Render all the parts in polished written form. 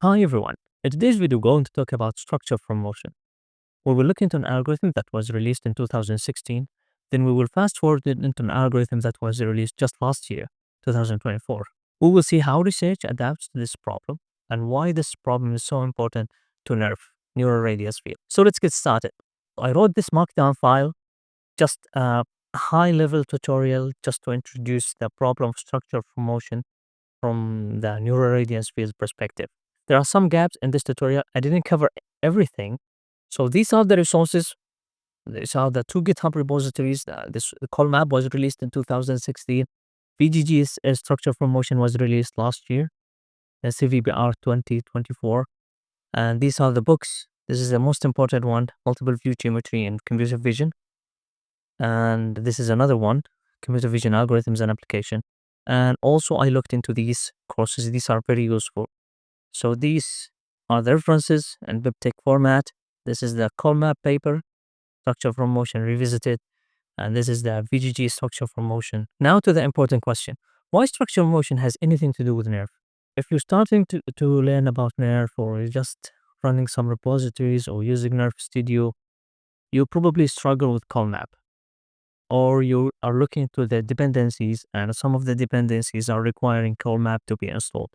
Hi everyone. In today's video, we're going to talk about structure from motion. We will look into an algorithm that was released in 2016. Then we will fast forward it into an algorithm that was released just last year, 2024. We will see how research adapts to this problem and why this problem is so important to NeRF, neural radius field. So let's get started. I wrote this markdown file, just a high-level tutorial just to introduce the problem of structure from motion from the neural radius field perspective. There are some gaps in this tutorial. I didn't cover everything. So these are the resources. These are the two GitHub repositories. The COLMAP was released in 2016. VGG's structure from motion was released last year, CVBR 2024. And these are the books. This is the most important one, multiple view geometry and computer vision. And this is another one, computer vision algorithms and application. And also I looked into these courses. These are very useful. So these are the references in BibTeX format. This is the COLMAP paper, structure from motion revisited. And this is the VGG structure from motion. Now to the important question. Why structure from motion has anything to do with NeRF? If you're starting to learn about NeRF or you're just running some repositories or using NeRF Studio, you probably struggle with COLMAP. Or you are looking to the dependencies, and some of the dependencies are requiring COLMAP to be installed.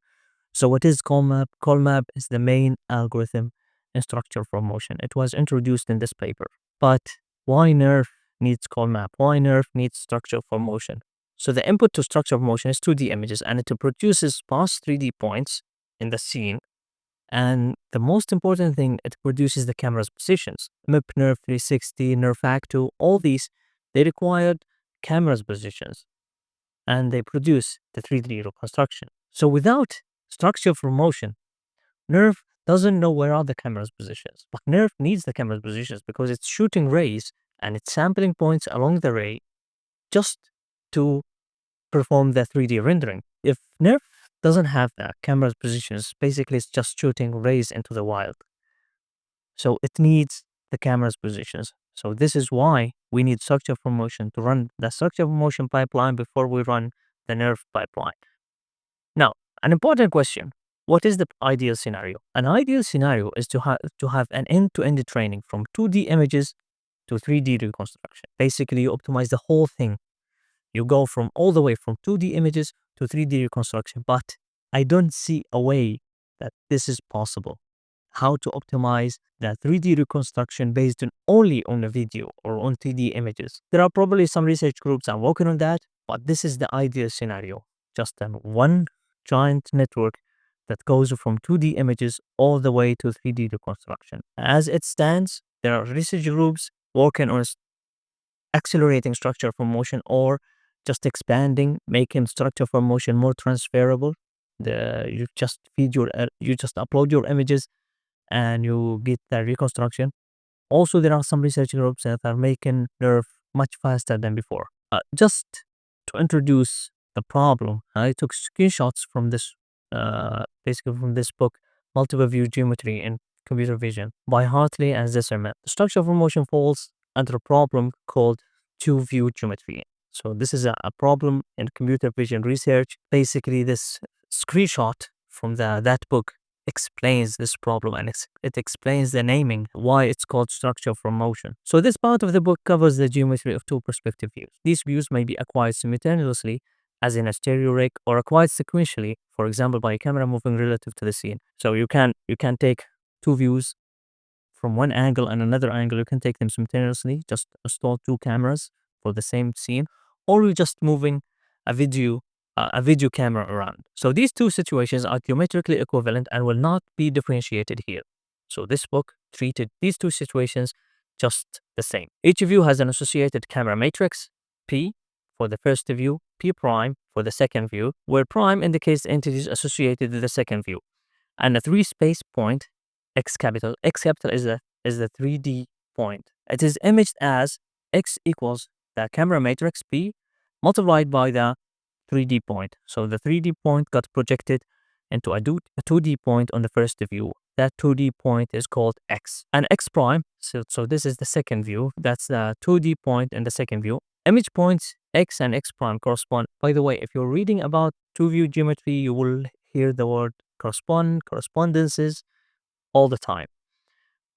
So what is COLMAP? COLMAP is the main algorithm in structure from motion. It was introduced in this paper. But why NeRF needs COLMAP? Why NeRF needs structure from motion? So the input to structure from motion is 2D images, and it produces sparse 3D points in the scene. And the most important thing, it produces the camera's positions. MIP, NeRF 360, NeRF Acto, all these, they required camera's positions. And they produce the 3D reconstruction. So without structure from motion, NeRF doesn't know where are the camera's positions. But NeRF needs the camera's positions because it's shooting rays and it's sampling points along the ray just to perform the 3D rendering. If NeRF doesn't have the camera's positions, basically it's just shooting rays into the wild. So it needs the camera's positions. So this is why we need structure from motion to run the structure from motion pipeline before we run the NeRF pipeline. Now, an important question. What is the ideal scenario? An ideal scenario is to have an end-to-end training from 2D images to 3D reconstruction. Basically, you optimize the whole thing. You go from all the way from 2D images to 3D reconstruction. But I don't see a way that this is possible. How to optimize the 3D reconstruction based only on a video or on 3D images. There are probably some research groups are working on that, but this is the ideal scenario. Just one giant network that goes from 2D images all the way to 3D reconstruction. As it stands, there are research groups working on accelerating structure from motion or just expanding, making structure from motion more transferable. You just upload your images and you get the reconstruction. Also, there are some research groups that are making NeRF much faster than before. Just to introduce the problem, I took screenshots from this, basically from this book, Multiple View Geometry in Computer Vision by Hartley and Zisserman. The structure from motion falls under a problem called two-view geometry. So this is a problem in computer vision research. Basically, this screenshot from that book explains this problem, and it explains the naming, why it's called structure from motion. So this part of the book covers the geometry of two perspective views. These views may be acquired simultaneously, as in a stereo rig, or acquired sequentially, for example, by a camera moving relative to the scene. So you can take two views from one angle and another angle. You can take them simultaneously, just install two cameras for the same scene, or you're just moving a video camera around. So these two situations are geometrically equivalent and will not be differentiated here. So this book treated these two situations just the same. Each view has an associated camera matrix, P for the first view, P prime for the second view, where prime indicates the entities associated with the second view, and a three-space point, X capital. X capital is the 3D point. It is imaged as X equals the camera matrix P multiplied by the 3D point. So the 3D point got projected into a 2D point on the first view. That 2D point is called X. And X prime, so this is the second view. That's the 2D point in the second view. Image points X and X prime correspond. By the way, if you're reading about two-view geometry, you will hear the word correspondences all the time.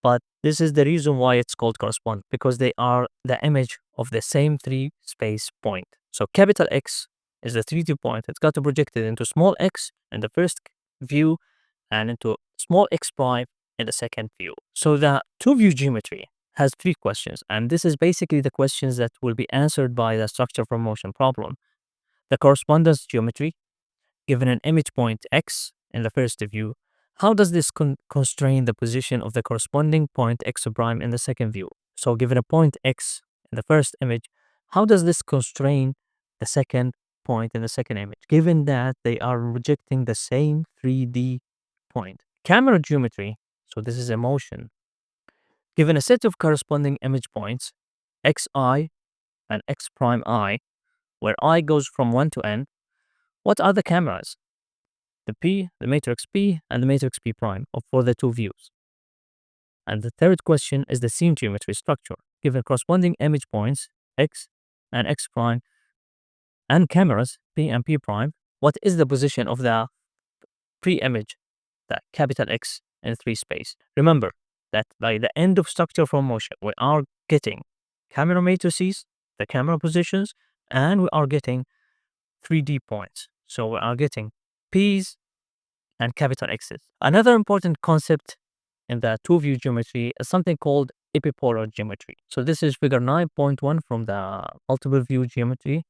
But this is the reason why it's called correspond, because they are the image of the same 3-space point. So capital X is the 3D point. It's got projected into small x in the first view and into small x prime in the second view. So the 2-view geometry has 3 questions, and this is basically the questions that will be answered by the structure from motion problem. The correspondence geometry, given an image point x in the first view, how does this constrain the position of the corresponding point x prime in the second view? So given a point x in the first image, how does this constrain the second point in the second image, given that they are projecting the same 3D point? Camera geometry, so this is a motion. Given a set of corresponding image points, xi and x prime I, where I goes from 1 to n, what are the cameras? The matrix P, and the matrix P prime for the 2 views. And the third question is the scene geometry structure. Given corresponding image points, x and x prime, and cameras, P and P prime, what is the position of the pre-image, the capital X in 3 space? Remember that by the end of structure from motion, we are getting camera matrices, the camera positions, and we are getting 3D points. So we are getting P's and capital X's. Another important concept in the 2-view geometry is something called epipolar geometry. So this is figure 9.1 from the multiple view geometry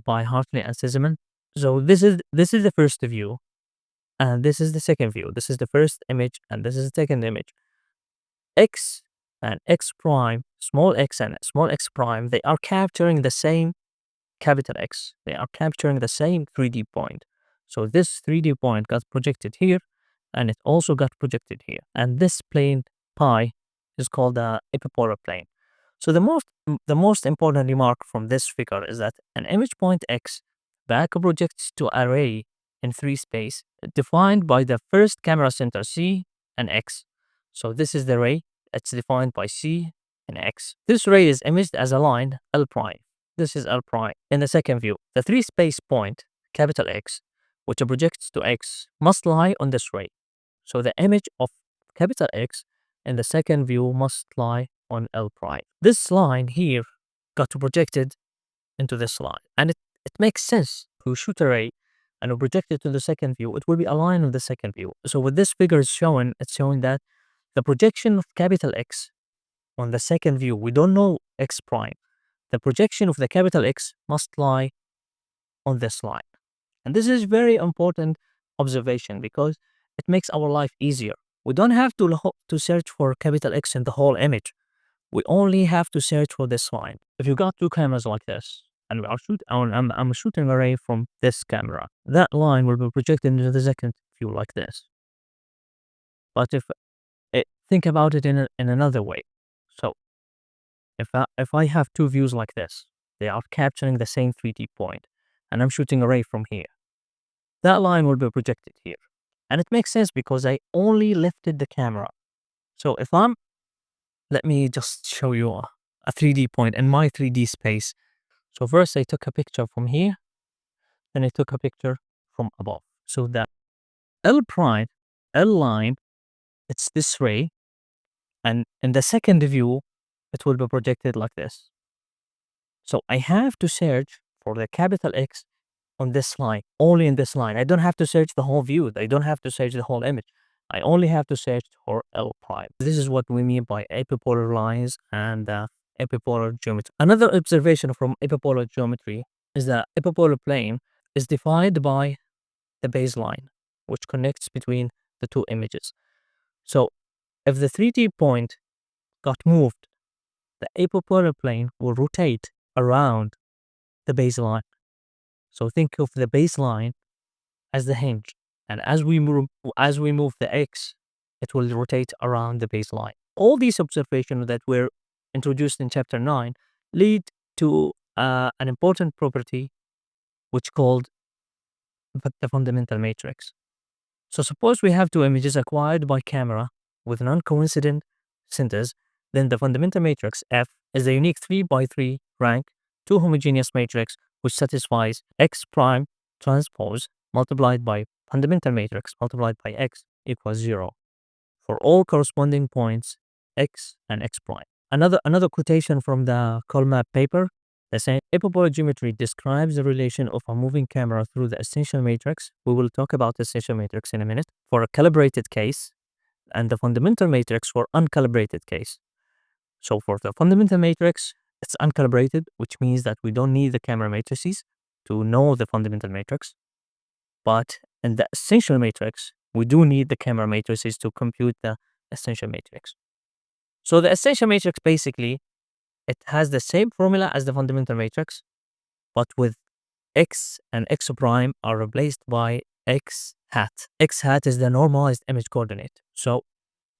by Hartley and Zisserman. So this is the first view, and this is the second view. This is the first image, and this is the second image. X and x prime, small x and small x prime, they are capturing the same capital X. They are capturing the same 3D point. So this 3D point got projected here, and it also got projected here. And this plane pi is called the epipolar plane. So the most important remark from this figure is that an image point X back projects to array in 3 space defined by the first camera center C and X. So this is the ray. It's defined by C and X. This ray is imaged as a line L prime. This is L prime. In the second view, the 3-space point, capital X, which projects to X, must lie on this ray. So the image of capital X in the second view must lie on L prime. This line here got projected into this line. And it makes sense. To shoot a ray and project it to the second view, it will be aligned with the second view. So what this figure is showing, it's showing that the projection of capital X on the second view, we don't know X prime. The projection of the capital X must lie on this line. And this is very important observation because it makes our life easier. We don't have to search for capital X in the whole image. We only have to search for this line. If you got 2 cameras like this, and I'm shooting an array from this camera, that line will be projected into the second view like this. But think about it in another way. So if I have 2 views like this, they are capturing the same 3D point, and I'm shooting an array from here, that line will be projected here. And it makes sense because I only lifted the camera. So let me just show you a 3D point in my 3D space. So first I took a picture from here, then I took a picture from above. So that L prime, L line, it's this ray, and in the second view, it will be projected like this. So I have to search for the capital X on this line, only in this line. I don't have to search the whole view. I don't have to search the whole image. I only have to search for L prime. This is what we mean by epipolar lines and epipolar geometry. Another observation from epipolar geometry is that epipolar plane is defined by the baseline, which connects between the 2 images. So if the 3D point got moved, the epipolar plane will rotate around the baseline. So think of the baseline as the hinge, and as we move the X, it will rotate around the baseline. All these observations that were introduced in chapter 9 lead to an important property which called the fundamental matrix. So suppose we have 2 images acquired by camera with non-coincident centers, then the fundamental matrix F is a unique 3 by 3 rank 2 homogeneous matrix which satisfies X prime transpose multiplied by fundamental matrix multiplied by x equals 0 for all corresponding points x and x prime. Another quotation from the COLMAP paper, they say epipolar geometry describes the relation of a moving camera through the essential matrix. We will talk about the essential matrix in a minute for a calibrated case, and the fundamental matrix for uncalibrated case. So for the fundamental matrix, it's uncalibrated, which means that we don't need the camera matrices to know the fundamental matrix. But in the essential matrix, we do need the camera matrices to compute the essential matrix. So the essential matrix basically, it has the same formula as the fundamental matrix, but with x and x prime are replaced by x hat. X hat is the normalized image coordinate. So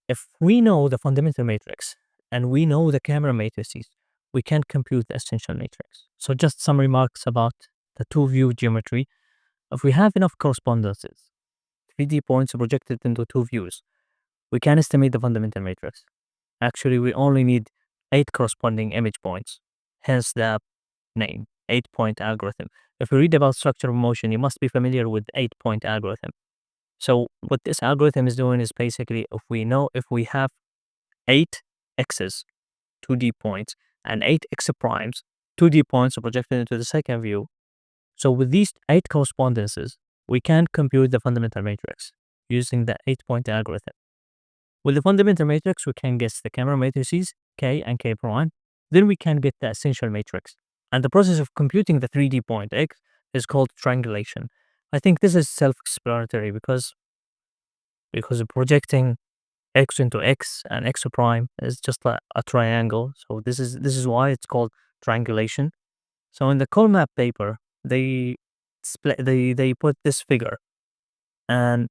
if we know the fundamental matrix and we know the camera matrices, we can compute the essential matrix. So just some remarks about the two-view geometry. If we have enough correspondences, 3D points projected into two views, we can estimate the fundamental matrix. Actually, we only need 8 corresponding image points, hence the name, 8-point algorithm. If you read about structure of motion, you must be familiar with 8-point algorithm. So what this algorithm is doing is basically if we have 8 x's, 2D points, and 8 x primes, 2D points are projected into the second view. So with these 8 correspondences, we can compute the fundamental matrix using the 8-point algorithm. With the fundamental matrix, we can guess the camera matrices, K and K prime. Then we can get the essential matrix. And the process of computing the 3D point X is called triangulation. I think this is self-explanatory because projecting X into X and X prime is just a triangle. So this is why it's called triangulation. So in the COLMAP paper, they put this figure, and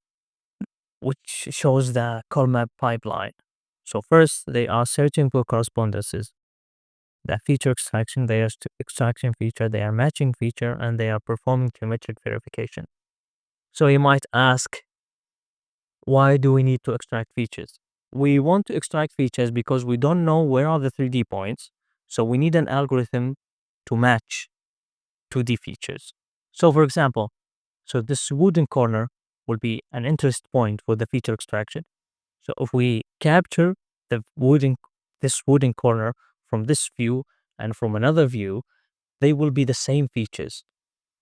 which shows the COLMAP pipeline. So first, they are searching for correspondences. The feature extraction, they are extraction feature, they are matching feature, and they are performing geometric verification. So you might ask, why do we need to extract features? We want to extract features because we don't know where are the 3D points. So we need an algorithm to match 2D features. So for example, this wooden corner will be an interest point for the feature extraction. So if we capture this wooden corner from this view and from another view, they will be the same features.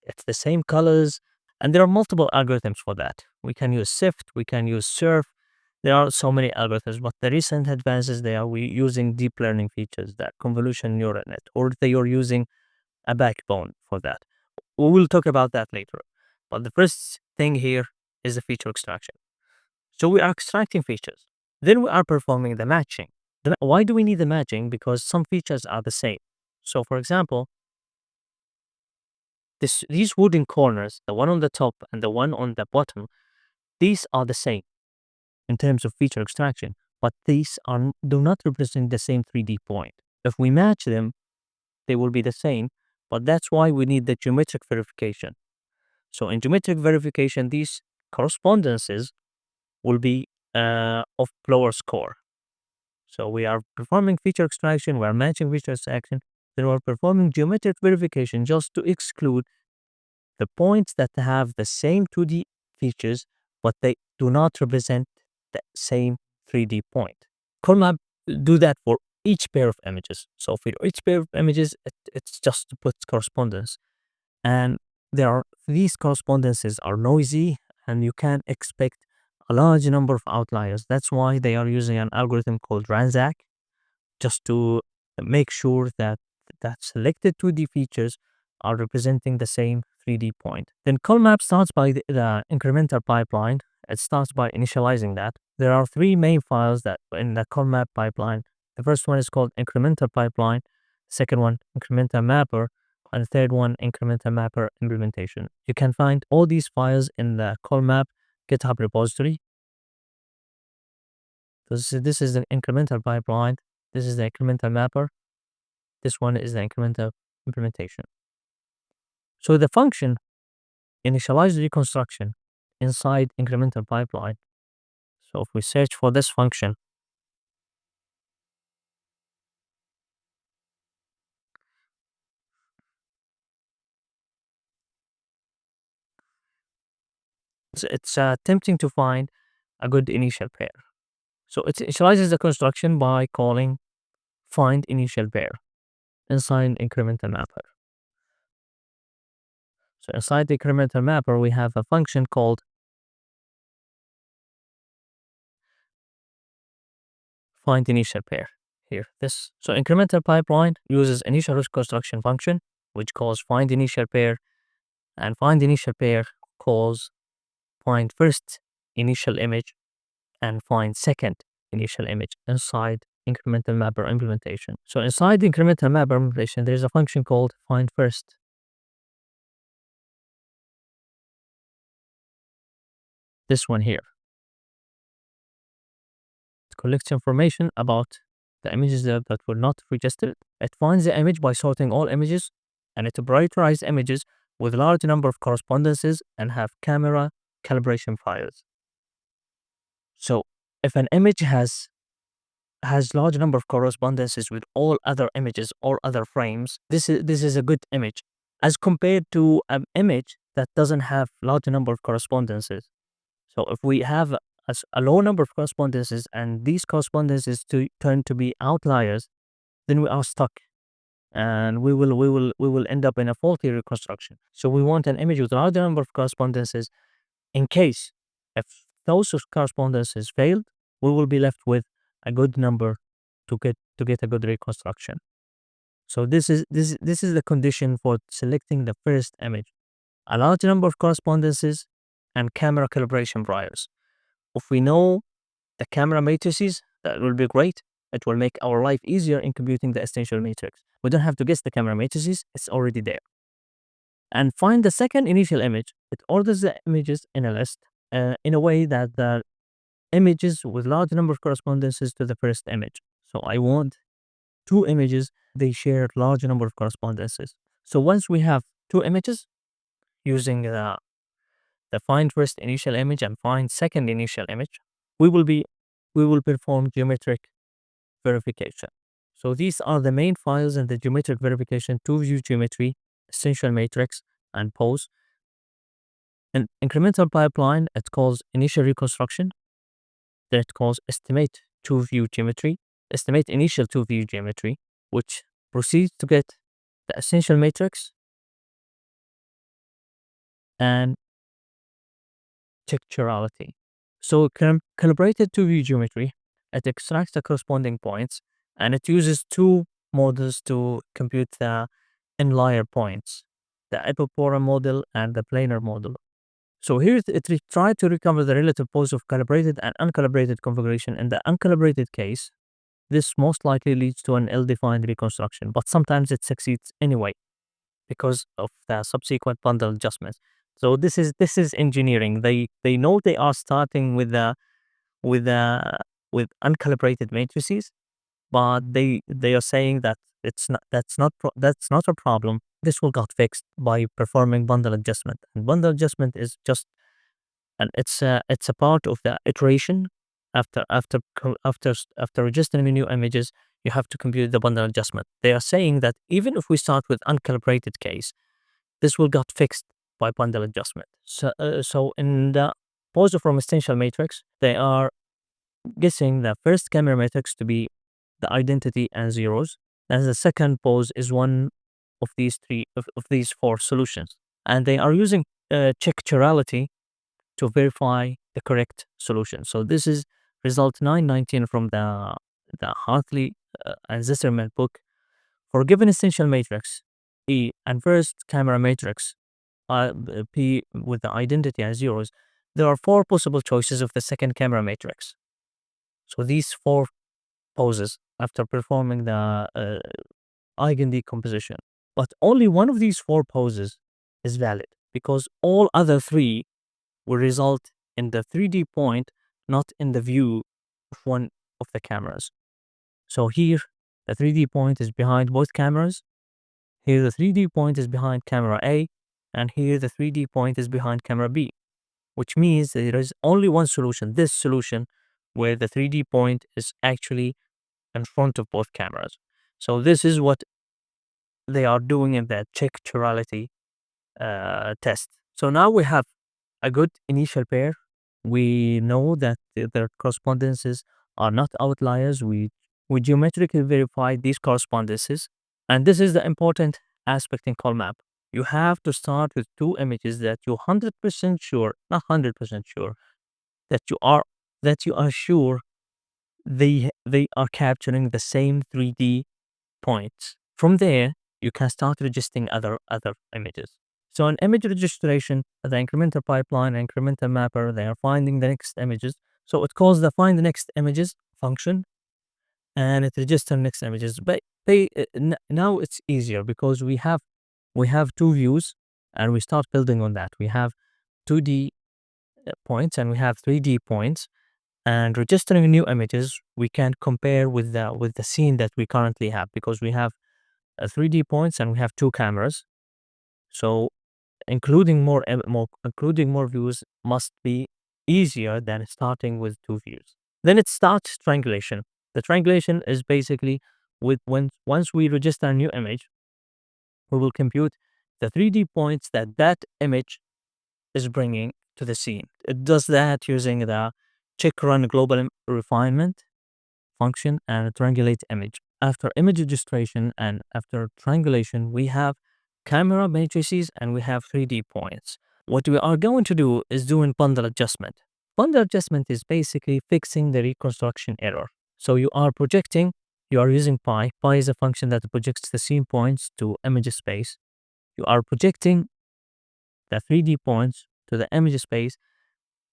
It's the same colors, and there are multiple algorithms for that. We can use SIFT, we can use SURF. There are so many algorithms, but the recent advances we using deep learning features, that convolution neural net, or they are using a backbone for that. We will talk about that later. But the first thing here is the feature extraction. So we are extracting features. Then we are performing the matching. Why do we need the matching? Because some features are the same. So for example, these wooden corners, the one on the top and the one on the bottom, these are the same in terms of feature extraction, but these do not represent the same 3D point. If we match them, they will be the same, but that's why we need the geometric verification. So in geometric verification, these correspondences will be of lower score. So we are performing feature extraction, we are matching feature extraction, then we are performing geometric verification just to exclude the points that have the same 2D features, but they do not represent the same 3D point. COLMAP do that for each pair of images. So for each pair of images, it's just to put correspondence. And these correspondences are noisy, and you can expect a large number of outliers. That's why they are using an algorithm called RANSAC, just to make sure that selected 2D features are representing the same 3D point. Then COLMAP starts by the incremental pipeline. It starts by initializing that. There are 3 main files that in the COLMAP pipeline. The first one is called incremental pipeline, second one incremental mapper, and the third one incremental mapper implementation. You can find all these files in the COLMAP GitHub repository. This is the incremental pipeline. This is the incremental mapper. This one is the incremental implementation. So the function initialize reconstruction inside incremental pipeline. So if we search for this function, it's attempting to find a good initial pair. So it initializes the construction by calling find initial pair inside incremental mapper. So inside the incremental mapper, we have a function called find initial pair. Here, this. So incremental pipeline uses initial construction function, which calls find initial pair, and find initial pair calls find first initial image and find second initial image inside incremental mapper implementation. So inside the incremental mapper implementation, there is a function called find first. This one here. It collects information about the images that were not registered. It finds the image by sorting all images, and it prioritizes images with large number of correspondences and have camera calibration files. So if an image has large number of correspondences with all other images or other frames, this is a good image, as compared to an image that doesn't have large number of correspondences. So if we have a low number of correspondences and these correspondences turn to be outliers, then we are stuck, and we will end up in a faulty reconstruction. So we want an image with a large number of correspondences. In case if those correspondences failed, we will be left with a good number to get a good reconstruction. So this is the condition for selecting the first image: a large number of correspondences and camera calibration priors. If we know the camera matrices, that will be great. It will make our life easier in computing the essential matrix. We don't have to guess the camera matrices; it's already there. And find the second initial image. It orders the images in a list in a way that the images with large number of correspondences to the first image. So I want two images, they share large number of correspondences. So once we have two images using the find first initial image and find second initial image, we will perform geometric verification. So these are the main files in the geometric verification: two view geometry, essential matrix, and pose. An incremental pipeline, it calls initial reconstruction, then it calls estimate two view geometry, estimate initial two view geometry, which proceeds to get the essential matrix and check chirality. So calibrated two view geometry, it extracts the corresponding points, and it uses two models to compute the inlier points: the Epipolar model and the planar model. So here it tried to recover the relative pose of calibrated and uncalibrated configuration. In the uncalibrated case, this most likely leads to an ill-defined reconstruction, but sometimes it succeeds anyway because of the subsequent bundle adjustments. So this is engineering. They know they are starting with the with uncalibrated matrices, but they are saying that that's not a problem. This will get fixed by performing bundle adjustment, and bundle adjustment is just, and it's a part of the iteration. After registering new images, you have to compute the bundle adjustment. They are saying that even if we start with uncalibrated case, this will get fixed by bundle adjustment. So in the pose from essential matrix, they are guessing the first camera matrix to be the identity and zeros, and the second pose is one of these four solutions, and they are using check chirality to verify the correct solution. So this is result 919 from the Hartley and Zisserman book. For a given essential matrix E and first camera matrix P with the identity as zeros, there are four possible choices of the second camera matrix. So these four poses after performing the eigen decomposition, but only one of these four poses is valid because all other three will result in the 3D point, not in the view of one of the cameras. So here, the 3D point is behind both cameras. Here, the 3D point is behind camera A, and here, the 3D point is behind camera B, which means there is only one solution, this solution, where the 3D point is actually in front of both cameras. So this is what they are doing in that check chirality test. So now we have a good initial pair. We know that their correspondences are not outliers. We geometrically verify these correspondences. And this is the important aspect in COLMAP. You have to start with two images that you're 100% sure, not 100% sure, that you are sure they are capturing the same 3D points. From there, you can start registering other images. So in image registration, the incremental pipeline, incremental mapper, they are finding the next images. So it calls the find the next images function, and it registers next images. But now it's easier because we have two views, and we start building on that. We have 2D points and we have 3D points, and registering new images we can compare with the scene that we currently have, because we have 3D points and we have two cameras. So including more views must be easier than starting with two views. Then it starts triangulation. The triangulation is basically once we register a new image, we will compute the 3D points that image is bringing to the scene. It does that using the check run global refinement function and a triangulate image. After image registration and after triangulation, we have camera matrices and we have 3D points. What we are going to do is doing bundle adjustment. Bundle adjustment is basically fixing the reconstruction error. So you are using pi. Pi is a function that projects the scene points to image space. You are projecting the 3D points to the image space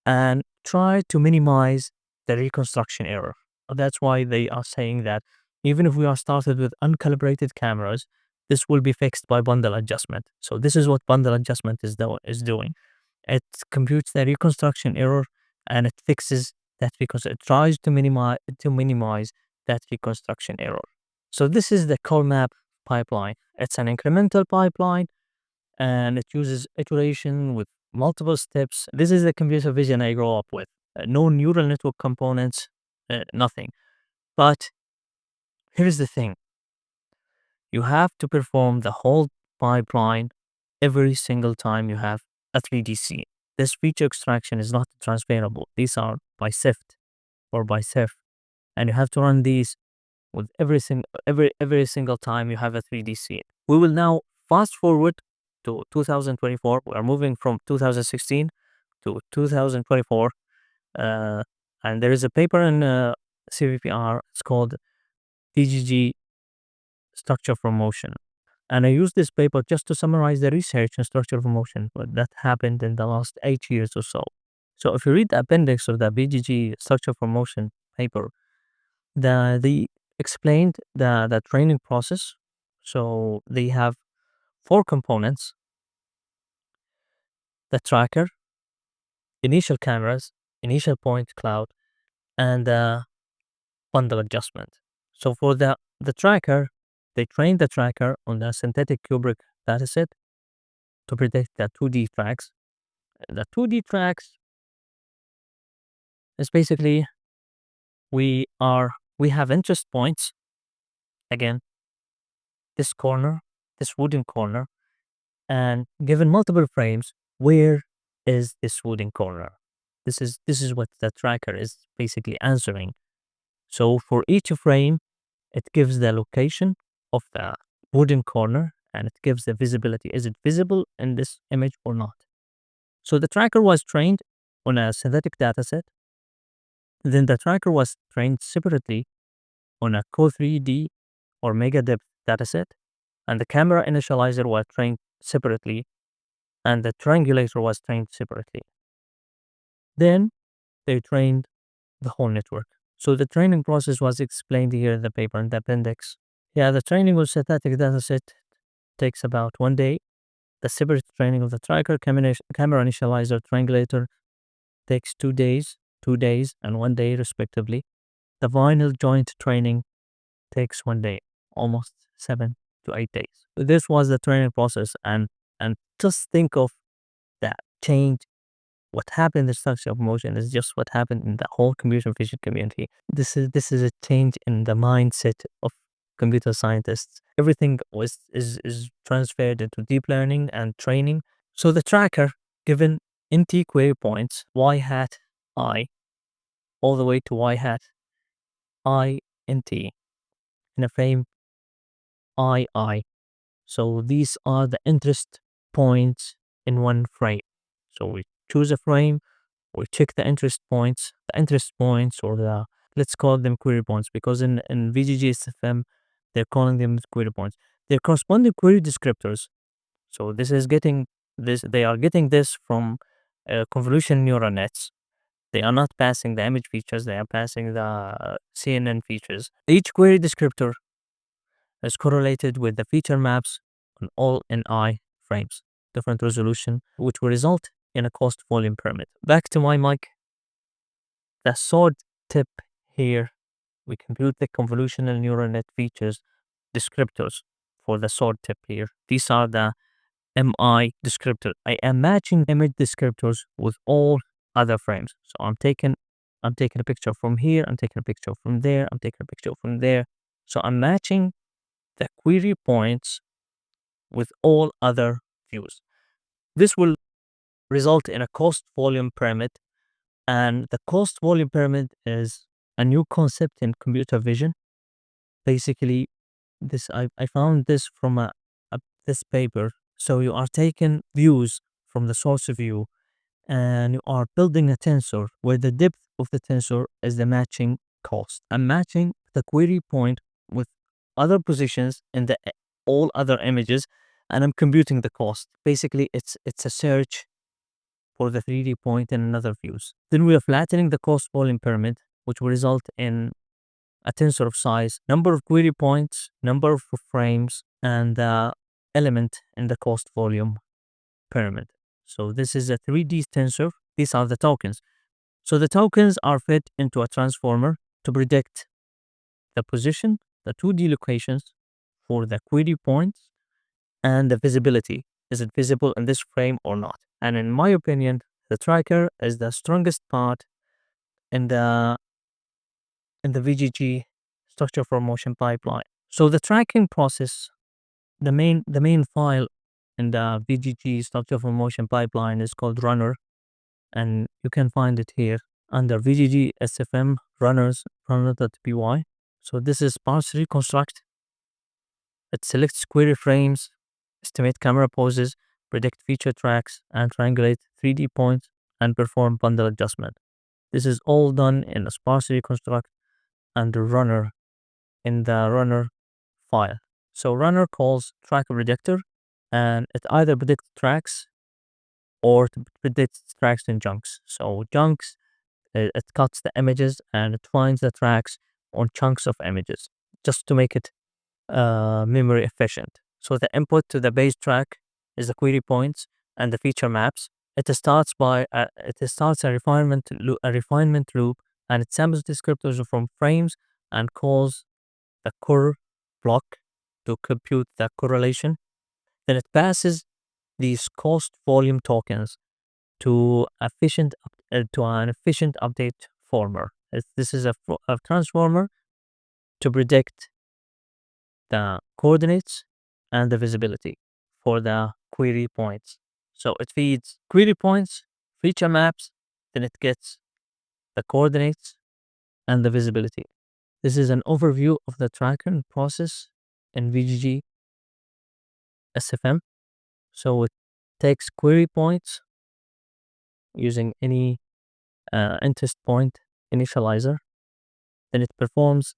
and try to minimize the reconstruction error. That's why they are saying that even if we are started with uncalibrated cameras, this will be fixed by bundle adjustment. So this is what bundle adjustment is doing. It computes the reconstruction error and it fixes that because it tries to minimize that reconstruction error. So this is the COLMAP pipeline. It's an incremental pipeline and it uses iteration with multiple steps. This is the computer vision I grew up with. No neural network components, nothing. But here's the thing. You have to perform the whole pipeline every single time you have a 3D scene. This feature extraction is not transferable. These are by SIFT or by SIF. And you have to run these with every single time you have a 3D scene. We will now fast forward to 2024. We are moving from 2016 to 2024. And there is a paper in CVPR. It's called VGG Structure from Motion. And I use this paper just to summarize the research in structure of motion that happened in the last 8 years or so. So if you read the appendix of the VGG Structure from Motion paper, they explained the training process. So they have 4 components: the tracker, initial cameras, initial point cloud, and the bundle adjustment. So for the tracker, they trained the tracker on the synthetic Kubrick dataset to predict the 2D tracks. The 2D tracks is basically we have interest points. Again, this corner, this wooden corner, and given multiple frames, where is this wooden corner? This is what the tracker is basically answering. So for each frame, it gives the location of the wooden corner and it gives the visibility. Is it visible in this image or not? So the tracker was trained on a synthetic dataset. Then the tracker was trained separately on a Co3D or mega depth dataset. And the camera initializer was trained separately. And the triangulator was trained separately. Then they trained the whole network. So the training process was explained here in the paper in the appendix. Yeah, the training with synthetic dataset takes about 1 day. The separate training of the tracker, camera initializer, triangulator takes 2 days and 1 day respectively. The vinyl joint training takes 1 day, almost 7 to 8 days. This was the training process, and just think of that change. What happened in the structure of motion is just what happened in the whole computer vision community. This is a change in the mindset of computer scientists. Everything is transferred into deep learning and training. So the tracker, given int query points y hat I all the way to y hat I int in a frame I. So these are the interest points in one frame. So we choose a frame, we check the interest points, or let's call them query points, because in VGGSfM, they're calling them query points. They're corresponding query descriptors. So they are getting this from convolution neural nets. They are not passing the image features, they are passing the CNN features. Each query descriptor is correlated with the feature maps on all NI frames, different resolution, which will result in a cost volume pyramid. Back to my mic, the sword tip here, we compute the convolutional neural net features descriptors for the sword tip here. These are the MI descriptor. I am matching image descriptors with all other frames. So I'm taking a picture from here, I'm taking a picture from there, I'm taking a picture from there. So I'm matching the query points with all other views. This will result in a cost volume pyramid, and the cost volume pyramid is a new concept in computer vision. Basically, I found this from this paper. So you are taking views from the source view, and you are building a tensor where the depth of the tensor is the matching cost. I'm matching the query point with other positions in the all other images, and I'm computing the cost. Basically, it's a search for the 3D point in another views. Then we are flattening the cost volume pyramid, which will result in a tensor of size, number of query points, number of frames, and the element in the cost volume pyramid. So this is a 3D tensor. These are the tokens. So the tokens are fed into a transformer to predict the position, the 2D locations for the query points, and the visibility. Is it visible in this frame or not? And in my opinion, the tracker is the strongest part in the VGG structure for motion pipeline. So the tracking process, the main file in the VGG structure for motion pipeline is called runner, and you can find it here under VGGSfM runner.py. So this is parse reconstruct. It selects query frames, estimate camera poses, predict feature tracks, and triangulate 3D points and perform bundle adjustment. This is all done in a sparse reconstruct and the runner in the runner file. So runner calls track predictor, and it either predicts tracks or it predicts tracks in chunks. So chunks, it cuts the images and it finds the tracks on chunks of images just to make it memory efficient. So the input to the base track is the query points and the feature maps. It starts a refinement loop, and it samples descriptors from frames and calls the cor block to compute the correlation. Then it passes these cost volume tokens to an efficient update former. This is a transformer to predict the coordinates and the visibility for the query points. So it feeds query points, feature maps, then it gets the coordinates and the visibility. This is an overview of the tracking process in VGG SfM. So it takes query points using any interest point initializer. Then it performs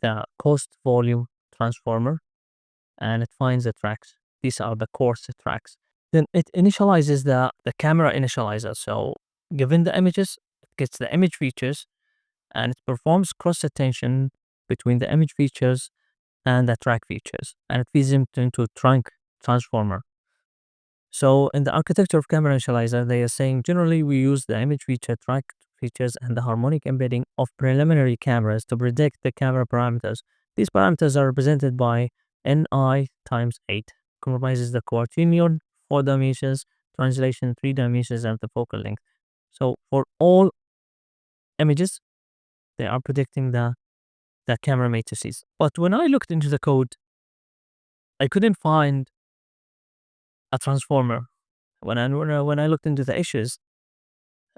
the cost volume transformer and it finds the tracks. These are the course tracks. Then it initializes the camera initializer. So given the images, it gets the image features and it performs cross attention between the image features and the track features, and it feeds them into trunk transformer. So in the architecture of camera initializer, they are saying generally we use the image feature, track features, and the harmonic embedding of preliminary cameras to predict the camera parameters. These parameters are represented by Ni times 8, comprises the quaternion 4 dimensions, translation 3 dimensions, and the focal length. So for all images, they are predicting the camera matrices. But when I looked into the code, I couldn't find a transformer when I looked into the issues,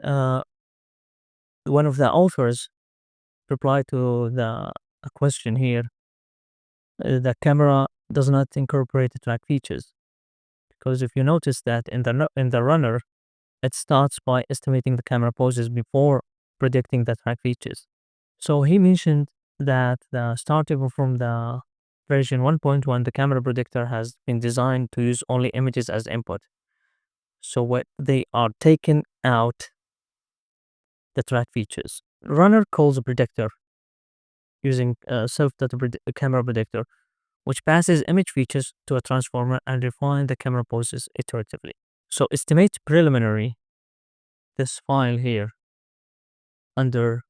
uh, one of the authors replied to the a question here. The camera does not incorporate the track features because if you notice that in the runner, it starts by estimating the camera poses before predicting the track features. So he mentioned that starting from the version 1.1, the camera predictor has been designed to use only images as input. So what they are taking out the track features. Runner calls a predictor using self-data camera predictor, which passes image features to a transformer and refine the camera poses iteratively. So estimate preliminary, this file here under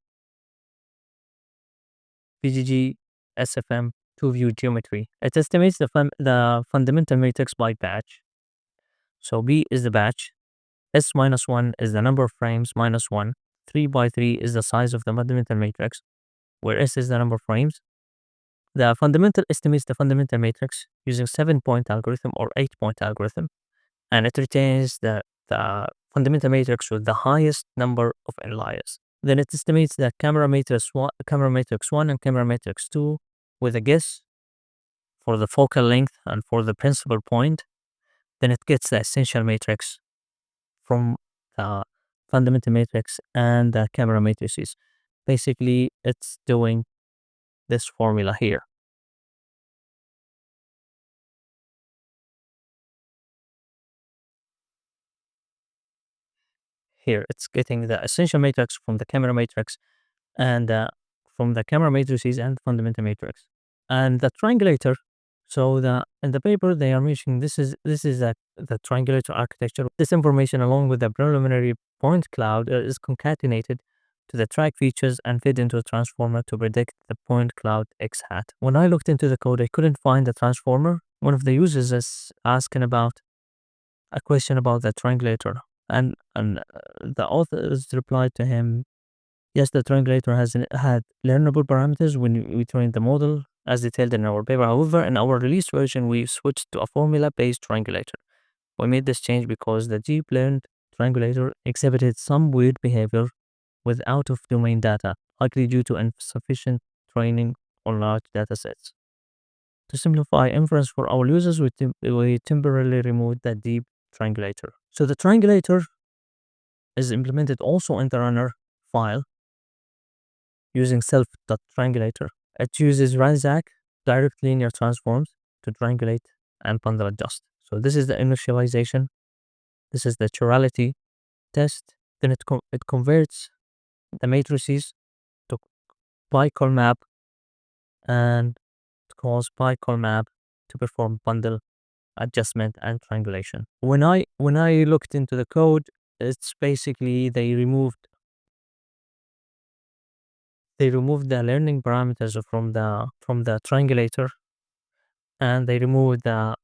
VGGSfM two-view geometry. It estimates the fundamental matrix by batch. So B is the batch, S minus 1 is the number of frames minus 1, 3 by 3 is the size of the fundamental matrix, where S is the number of frames. The fundamental estimates the fundamental matrix using 7-point algorithm or 8-point algorithm, and it retains the fundamental matrix with the highest number of inliers. Then it estimates the camera matrix 1 and camera matrix 2 with a guess for the focal length and for the principal point. Then it gets the essential matrix from the fundamental matrix and the camera matrices. Basically, it's doing this formula here. Here, it's getting the essential matrix from the camera matrix and from the camera matrices and fundamental matrix. And the triangulator, so in the paper they are mentioning this is the triangulator architecture. This information along with the preliminary point cloud is concatenated to the track features and fed into a transformer to predict the point cloud x hat. When I looked into the code, I couldn't find the transformer. One of the users is asking about a question about the triangulator, and the authors replied to him, yes, the triangulator had learnable parameters when we trained the model, as detailed in our paper. However, in our released version, we switched to a formula-based triangulator. We made this change because the deep learned triangulator exhibited some weird behavior with out-of-domain data, likely due to insufficient training on large datasets. To simplify inference for our users, we temporarily removed the deep triangulator. So the triangulator is implemented also in the runner file using self.triangulator. It uses RANZAC, direct linear transforms, to triangulate and bundle adjust. So this is the initialization. This is the chirality test. Then it converts the matrices to by COLMAP and it calls by COLMAP to perform bundle adjustment and triangulation. When I looked into the code, it's basically they removed the learning parameters from the triangulator, and they removed the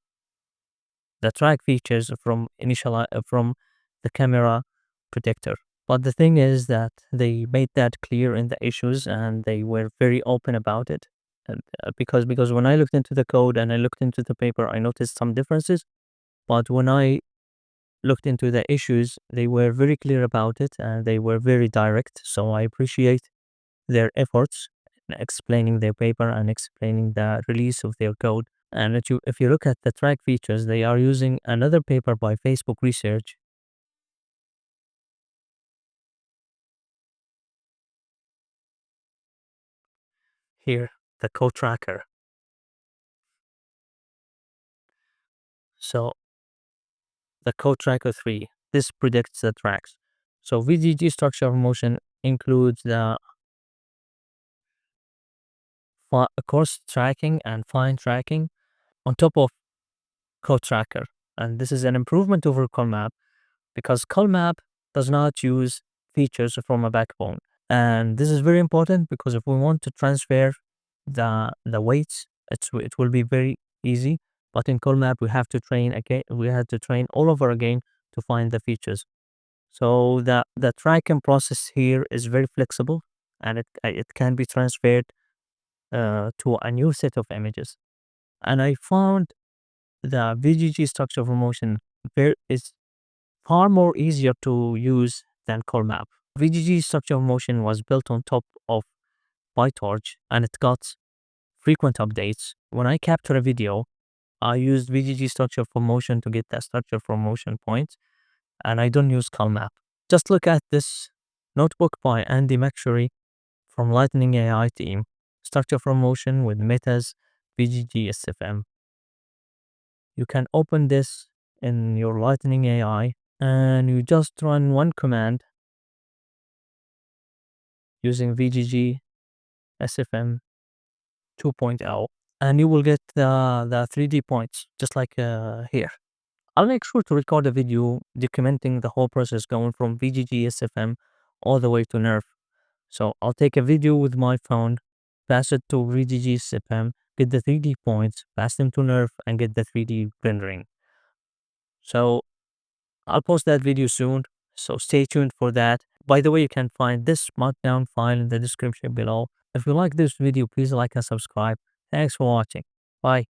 track features from the camera predictor. But the thing is that they made that clear in the issues, and they were very open about it. And because when I looked into the code and I looked into the paper, I noticed some differences. But when I looked into the issues, they were very clear about it and they were very direct. So I appreciate their efforts in explaining their paper and explaining the release of their code. And if you look at the track features, they are using another paper by Facebook Research. Here, the code tracker. So the code tracker 3, this predicts the tracks. So VGG structure of motion includes the course tracking and fine tracking on top of code tracker. And this is an improvement over COLMAP because COLMAP does not use features from a backbone. And this is very important because if we want to transfer the weights, it will be very easy. But in COLMAP, we have to train again. We had to train all over again to find the features. So the tracking process here is very flexible, and it can be transferred to a new set of images. And I found the VGG structure of motion is far more easier to use than COLMAP. VGG structure of motion was built on top of PyTorch and it got frequent updates. When I capture a video, I used VGG structure for motion to get that structure from motion point, and I don't use CalMap. Just look at this notebook by Andy McSherry from Lightning AI team, structure from motion with Meta's VGGSfM. You can open this in your Lightning AI and you just run one command using VGGSfM 2.0 and you will get the 3D points just like here. I'll make sure to record a video documenting the whole process going from VGGSfM all the way to NeRF. So I'll take a video with my phone, pass it to VGGSfM, get the 3D points, pass them to NeRF, and get the 3D rendering. So I'll post that video soon, so stay tuned for that. By the way, you can find this markdown file in the description below. If you like this video, please like and subscribe. Thanks for watching. Bye.